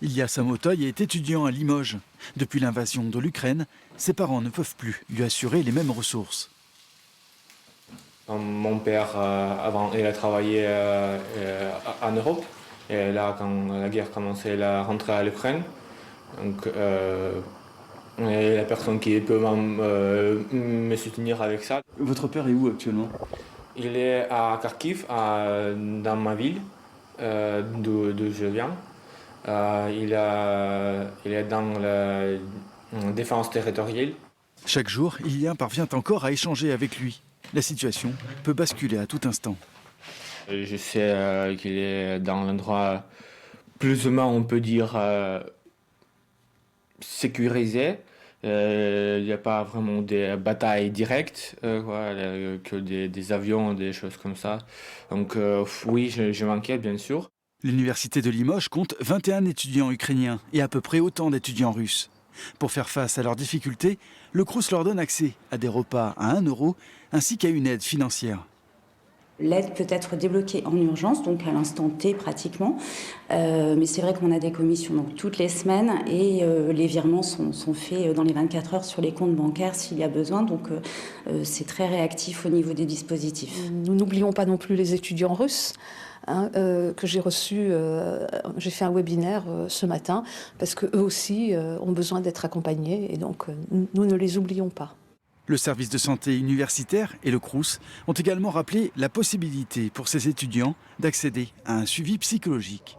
Ilya Samotoy est étudiant à Limoges. Depuis l'invasion de l'Ukraine, ses parents ne peuvent plus lui assurer les mêmes ressources. Mon père, avant, il a travaillé en Europe. Et là, quand la guerre commençait, il a rentré à l'Ukraine. Donc, et la personne qui peut me soutenir avec ça. Votre père est où actuellement? Il est à Kharkiv, dans ma ville, d'où je viens. Il est dans la défense territoriale. Chaque jour, Ilya parvient encore à échanger avec lui. La situation peut basculer à tout instant. Je sais qu'il est dans l'endroit plus ou moins, on peut dire, sécurisé. Il n'y a pas vraiment des batailles directes, que des avions, des choses comme ça. Donc oui, je m'inquiète bien sûr. L'université de Limoges compte 21 étudiants ukrainiens et à peu près autant d'étudiants russes. Pour faire face à leurs difficultés, le Crous leur donne accès à des repas à 1 euro ainsi qu'à une aide financière. L'aide peut être débloquée en urgence, donc à l'instant T pratiquement. Mais c'est vrai qu'on a des commissions donc, toutes les semaines et les virements sont faits dans les 24 heures sur les comptes bancaires s'il y a besoin. Donc c'est très réactif au niveau des dispositifs. Nous n'oublions pas non plus les étudiants russes. Que j'ai reçu, j'ai fait un webinaire ce matin parce qu'eux aussi ont besoin d'être accompagnés et donc nous ne les oublions pas. Le service de santé universitaire et le Crous ont également rappelé la possibilité pour ces étudiants d'accéder à un suivi psychologique.